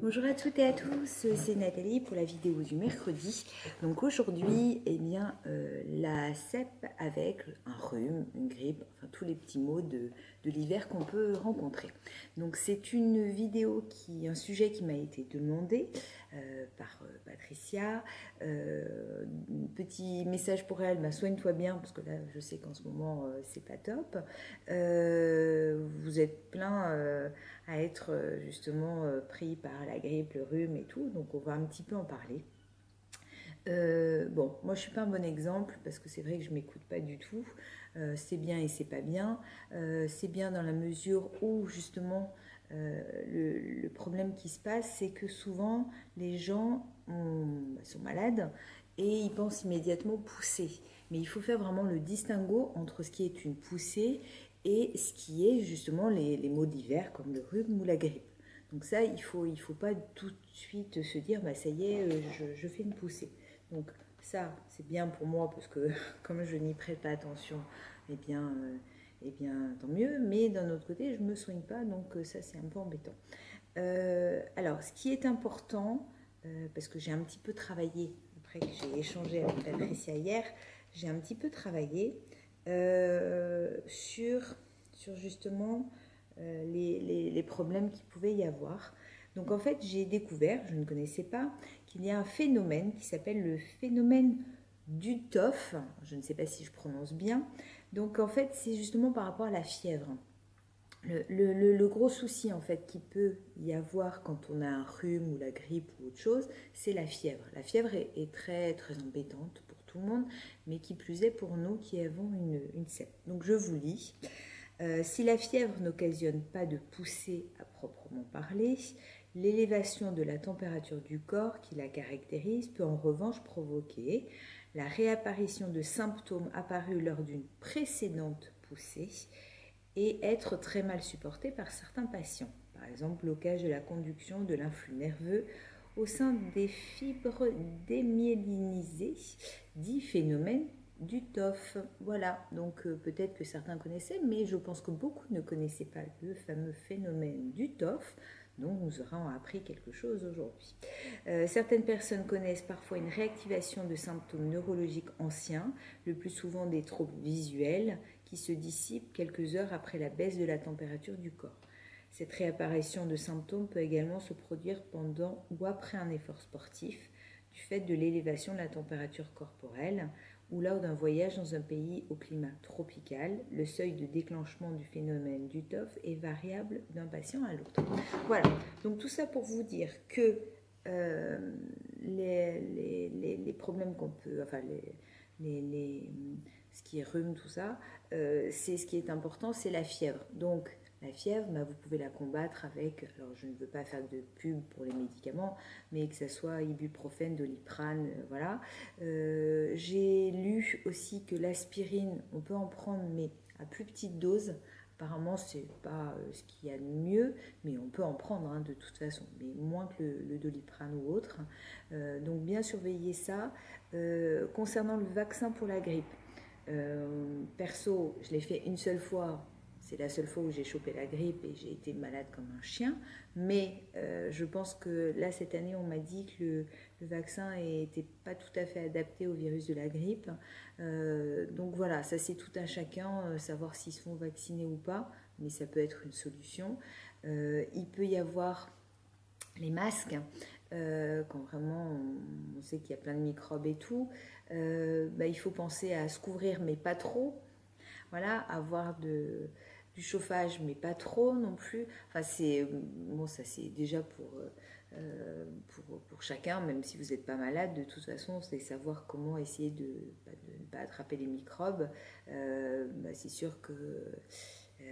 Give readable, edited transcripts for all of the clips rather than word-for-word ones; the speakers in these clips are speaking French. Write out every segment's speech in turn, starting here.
Bonjour à toutes et à tous, c'est Nathalie pour la vidéo du mercredi. Donc aujourd'hui, la CEP avec un rhume, une grippe, enfin tous les petits maux de l'hiver qu'on peut rencontrer. Donc c'est une vidéo un sujet qui m'a été demandé par Patricia. Petit message pour elle, soigne-toi bien parce que là je sais qu'en ce moment c'est pas top. Vous êtes plein à être justement pris par la grippe, le rhume et tout, donc on va un petit peu en parler. Bon, moi je suis pas un bon exemple parce que c'est vrai que je m'écoute pas du tout. C'est bien et c'est pas bien. C'est bien dans la mesure où justement le problème qui se passe, c'est que souvent les gens sont malades et ils pensent immédiatement pousser. Mais il faut faire vraiment le distinguo entre ce qui est une poussée et ce qui est justement les maux d'hiver comme le rhume ou la grippe. Donc ça, il faut pas tout de suite se dire, ça y est, je fais une poussée. Donc ça, c'est bien pour moi parce que comme je n'y prête pas attention, eh bien, tant mieux. Mais d'un autre côté, je ne me soigne pas, donc ça, c'est un peu embêtant. Alors, ce qui est important, parce que j'ai un petit peu travaillé, après que j'ai échangé avec Patricia hier, j'ai un petit peu travaillé sur justement les problèmes qu'il pouvait y avoir. Donc en fait, j'ai découvert, je ne connaissais pas, qu'il y a un phénomène qui s'appelle le phénomène du TOF. Je ne sais pas si je prononce bien. Donc en fait, c'est justement par rapport à la fièvre. Le gros souci en fait qu'il peut y avoir quand on a un rhume ou la grippe ou autre chose, c'est la fièvre. La fièvre est très très embêtante pour tout le monde, mais qui plus est pour nous qui avons une CEP. Donc je vous lis. Si la fièvre n'occasionne pas de poussée à proprement parler, l'élévation de la température du corps qui la caractérise peut en revanche provoquer la réapparition de symptômes apparus lors d'une précédente poussée et être très mal supportée par certains patients. Par exemple, blocage de la conduction de l'influx nerveux au sein des fibres démyélinisées, dit phénomène du TOF. Voilà, donc peut-être que certains connaissaient, mais je pense que beaucoup ne connaissaient pas le fameux phénomène du TOF, donc nous aurons appris quelque chose aujourd'hui. Certaines personnes connaissent parfois une réactivation de symptômes neurologiques anciens, le plus souvent des troubles visuels, qui se dissipent quelques heures après la baisse de la température du corps. Cette réapparition de symptômes peut également se produire pendant ou après un effort sportif, du fait de l'élévation de la température corporelle, ou lors d'un voyage dans un pays au climat tropical. Le seuil de déclenchement du phénomène du TOF est variable d'un patient à l'autre. Voilà, donc tout ça pour vous dire que les problèmes qu'on peut, ce qui est rhume, tout ça, c'est ce qui est important, c'est la fièvre. Donc la fièvre, vous pouvez la combattre avec, alors je ne veux pas faire de pub pour les médicaments, mais que ce soit ibuprofène, doliprane, voilà. J'ai lu aussi que l'aspirine, on peut en prendre, mais à plus petite dose. Apparemment, c'est pas ce qu'il y a de mieux, mais on peut en prendre de toute façon, mais moins que le doliprane ou autre. Donc bien surveiller ça. Concernant le vaccin pour la grippe, perso, je l'ai fait une seule fois. C'est la seule fois où j'ai chopé la grippe et j'ai été malade comme un chien. Mais je pense que là, cette année, on m'a dit que le vaccin n'était pas tout à fait adapté au virus de la grippe. Donc voilà, ça c'est tout à chacun, savoir s'ils se font vacciner ou pas. Mais ça peut être une solution. Il peut y avoir les masques. Quand vraiment on sait qu'il y a plein de microbes et tout, il faut penser à se couvrir, mais pas trop. Voilà, avoir du chauffage, mais pas trop non plus. Enfin, ça c'est déjà pour chacun, même si vous n'êtes pas malade. De toute façon, c'est savoir comment essayer de ne pas attraper les microbes. C'est sûr que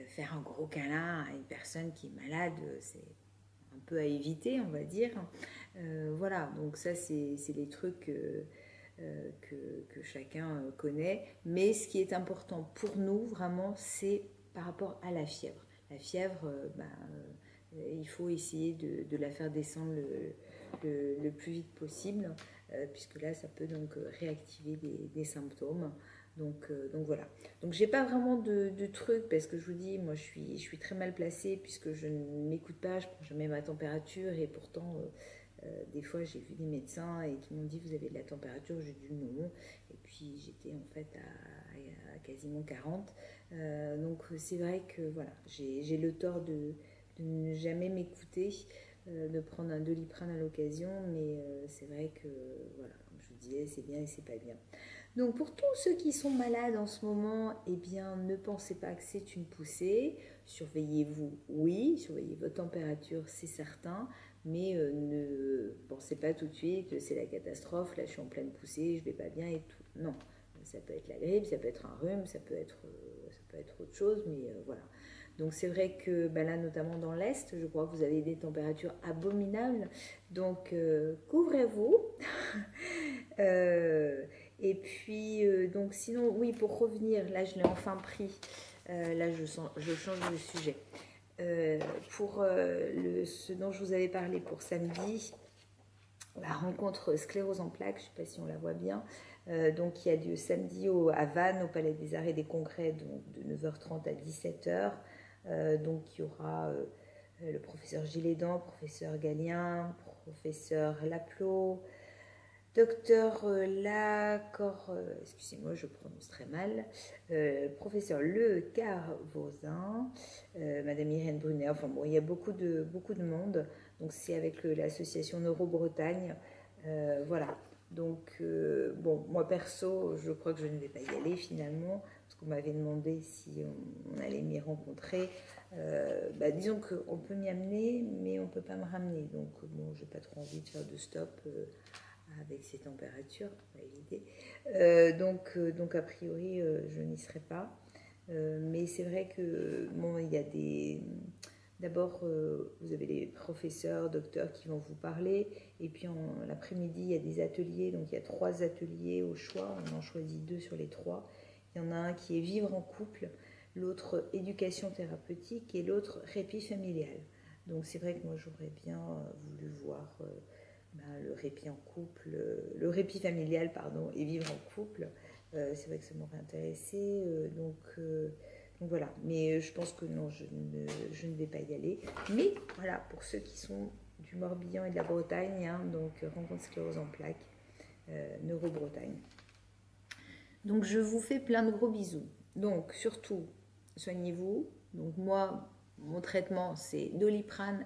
faire un gros câlin à une personne qui est malade, c'est un peu à éviter, on va dire. Voilà, donc ça c'est les trucs que chacun connaît. Mais ce qui est important pour nous, vraiment, c'est par rapport à la fièvre. La fièvre, il faut essayer de la faire descendre le plus vite possible, puisque là, ça peut donc réactiver des symptômes. Donc voilà. Donc j'ai pas vraiment de trucs parce que je vous dis, moi je suis très mal placée puisque je ne m'écoute pas, je prends jamais ma température et pourtant des fois j'ai vu des médecins et qui m'ont dit vous avez de la température, j'ai dit non et puis j'étais en fait à quasiment 40. Donc c'est vrai que voilà, j'ai le tort de ne jamais m'écouter, de prendre un Doliprane à l'occasion, mais c'est vrai que voilà, comme je vous disais, c'est bien et c'est pas bien. Donc pour tous ceux qui sont malades en ce moment, eh bien ne pensez pas que c'est une poussée. Surveillez-vous, oui, surveillez votre température, c'est certain, mais ne pensez pas tout de suite que c'est la catastrophe, là je suis en pleine poussée, je vais pas bien et tout. Non, ça peut être la grippe, ça peut être un rhume, ça peut être autre chose, mais voilà. Donc c'est vrai que bah là, notamment dans l'Est, je crois que vous avez des températures abominables. Donc couvrez-vous. Et puis, donc sinon, oui, pour revenir, là je l'ai enfin pris. Là je change de sujet. Pour ce dont je vous avais parlé pour samedi, la rencontre sclérose en plaques, je ne sais pas si on la voit bien. Donc il y a lieu samedi à Vannes, au Palais des Arts et des Congrès, donc de 9h30 à 17h. Donc il y aura le professeur Gillédan, professeur Gallien, professeur Laplot, docteur excusez-moi, je prononce très mal, professeur Le Carvosin, madame Irène Brunet, enfin bon, il y a beaucoup de monde, donc c'est avec l'association Neuro-Bretagne, voilà. Donc, bon, moi perso, je crois que je ne vais pas y aller finalement, parce qu'on m'avait demandé si on allait m'y rencontrer. Bah, disons qu'on peut m'y amener, mais on ne peut pas me ramener, donc bon, j'ai pas trop envie de faire de stop avec ces températures, on va éviter. Donc a priori, je n'y serai pas. Mais c'est vrai que bon, il y a des... D'abord, vous avez les professeurs, docteurs qui vont vous parler. Et puis l'après-midi, il y a des ateliers. Donc il y a 3 ateliers au choix. On en choisit 2 sur les 3. Il y en a un qui est vivre en couple, l'autre éducation thérapeutique et l'autre répit familial. Donc c'est vrai que moi j'aurais bien voulu voir le répit en couple, le répit familial, pardon, et vivre en couple. C'est vrai que ça m'aurait intéressé. Donc voilà, mais je pense que non, je ne vais pas y aller. Mais voilà, pour ceux qui sont du Morbihan et de la Bretagne, hein, donc rencontre sclérose en plaques, Neuro-Bretagne. Donc je vous fais plein de gros bisous. Donc surtout, soignez-vous. Donc moi, mon traitement, c'est Doliprane,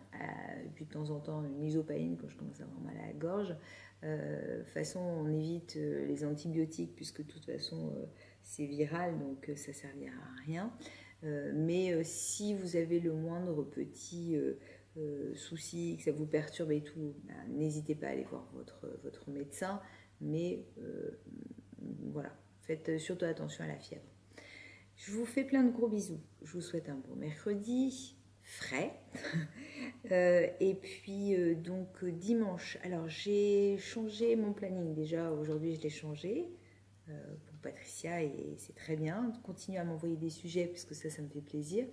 et puis de temps en temps une isopaïne quand je commence à avoir mal à la gorge. De toute façon, on évite les antibiotiques puisque de toute façon, c'est viral, donc ça ne servira à rien. Mais si vous avez le moindre petit souci, que ça vous perturbe et tout, n'hésitez pas à aller voir votre médecin. Mais voilà, faites surtout attention à la fièvre. Je vous fais plein de gros bisous. Je vous souhaite un bon mercredi frais. Et puis donc dimanche. Alors j'ai changé mon planning. Déjà aujourd'hui je l'ai changé pour Patricia et c'est très bien. Continuez à m'envoyer des sujets puisque ça me fait plaisir.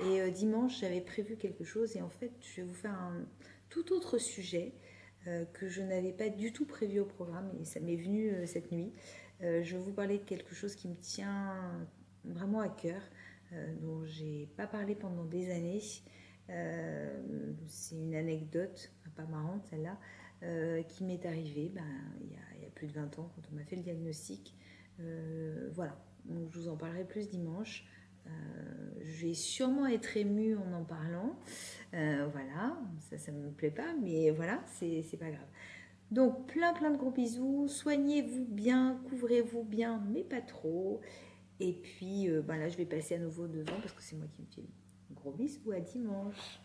Et dimanche j'avais prévu quelque chose et en fait je vais vous faire un tout autre sujet que je n'avais pas du tout prévu au programme et ça m'est venu cette nuit. Je vais vous parler de quelque chose qui me tient vraiment à cœur, dont j'ai pas parlé pendant des années. C'est une anecdote, pas marrante celle-là, qui m'est arrivée il y a plus de 20 ans quand on m'a fait le diagnostic. Voilà, donc je vous en parlerai plus dimanche. Je vais sûrement être émue en parlant. Voilà, ça me plaît pas, mais voilà, c'est pas grave. Donc plein de gros bisous, soignez-vous bien, couvrez-vous bien, mais pas trop. Et puis là je vais passer à nouveau devant parce que c'est moi qui me filme. Gros bisous, à dimanche.